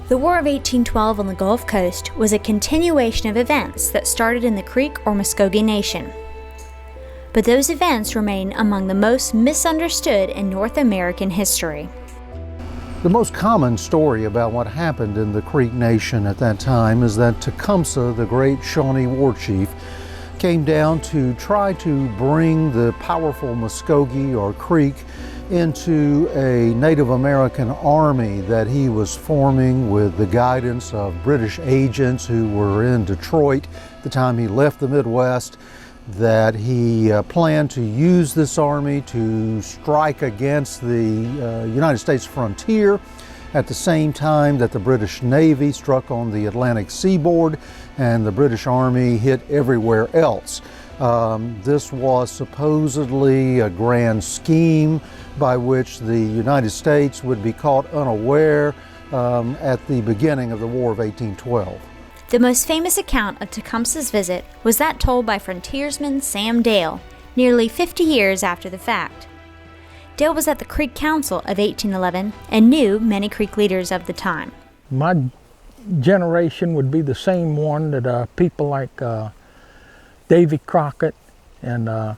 The War of 1812 on the Gulf Coast was a continuation of events that started in the Creek or Muskogee Nation. But those events remain among the most misunderstood in North American history. The most common story about what happened in the Creek Nation at that time is that Tecumseh, the great Shawnee war chief, came down to try to bring the powerful Muskogee or Creek into a Native American army that he was forming with the guidance of British agents who were in Detroit at the time he left the Midwest, that he planned to use this army to strike against the United States frontier at the same time that the British Navy struck on the Atlantic seaboard and the British Army hit everywhere else. This was supposedly a grand scheme by which the United States would be caught unaware at the beginning of the War of 1812. The most famous account of Tecumseh's visit was that told by frontiersman Sam Dale, nearly 50 years after the fact. Dale was at the Creek Council of 1811 and knew many Creek leaders of the time. My generation would be the same one that people like Davy Crockett and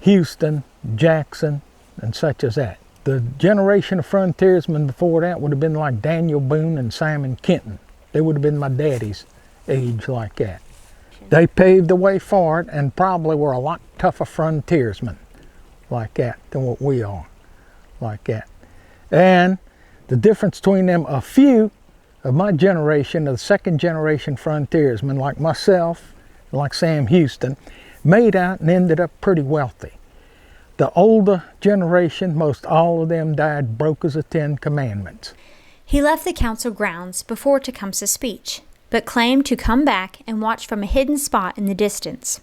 Houston, Jackson, and such as that. The generation of frontiersmen before that would have been like Daniel Boone and Simon Kenton. They would have been my daddy's age like that. They paved the way for it and probably were a lot tougher frontiersmen like that than what we are like that. And the difference between them, a few of my generation, of the second generation frontiersmen like myself, like Sam Houston, made out and ended up pretty wealthy. The older generation, most all of them died broke as the Ten Commandments. He left the council grounds before Tecumseh's speech, but claimed to come back and watch from a hidden spot in the distance.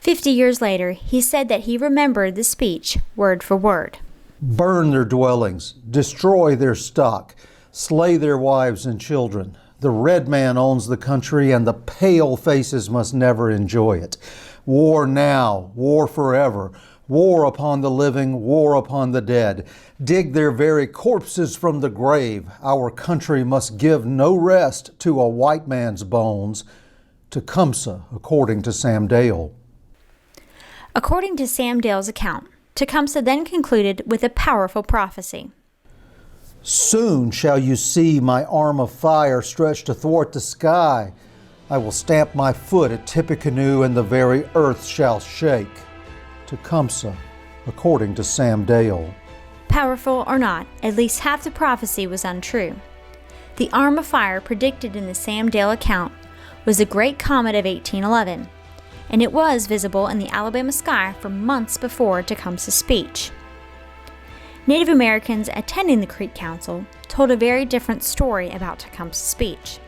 50 years later, he said that he remembered the speech word for word. Burn their dwellings, destroy their stock, slay their wives and children. The red man owns the country, and the pale faces must never enjoy it. War now, war forever, war upon the living, war upon the dead. Dig their very corpses from the grave. Our country must give no rest to a white man's bones. Tecumseh, according to Sam Dale. According to Sam Dale's account, Tecumseh then concluded with a powerful prophecy. Soon shall you see my arm of fire stretched athwart the sky. I will stamp my foot at Tippecanoe, and the very earth shall shake. Tecumseh, according to Sam Dale. Powerful or not, at least half the prophecy was untrue. The arm of fire predicted in the Sam Dale account was the Great Comet of 1811, and it was visible in the Alabama sky for months before Tecumseh's speech. Native Americans attending the Creek Council told a very different story about Tecumseh's speech.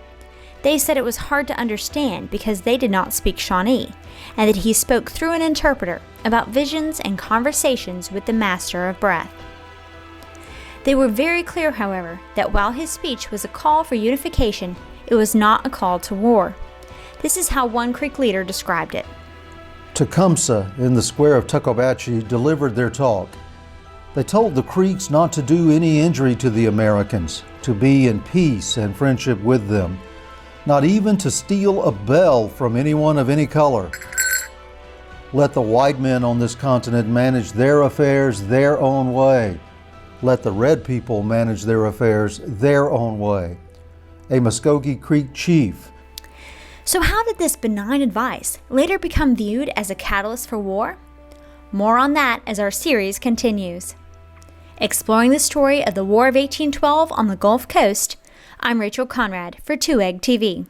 They said it was hard to understand because they did not speak Shawnee, and that he spoke through an interpreter about visions and conversations with the Master of Breath. They were very clear, however, that while his speech was a call for unification, it was not a call to war. This is how one Creek leader described it. Tecumseh, in the square of Tukabatchee, delivered their talk. They told the Creeks not to do any injury to the Americans, to be in peace and friendship with them, not even to steal a bell from anyone of any color. Let the white men on this continent manage their affairs their own way. Let the red people manage their affairs their own way. A Muskogee Creek chief. So how did this benign advice later become viewed as a catalyst for war? More on that as our series continues. Exploring the story of the War of 1812 on the Gulf Coast, I'm Rachel Conrad for 2 Egg TV.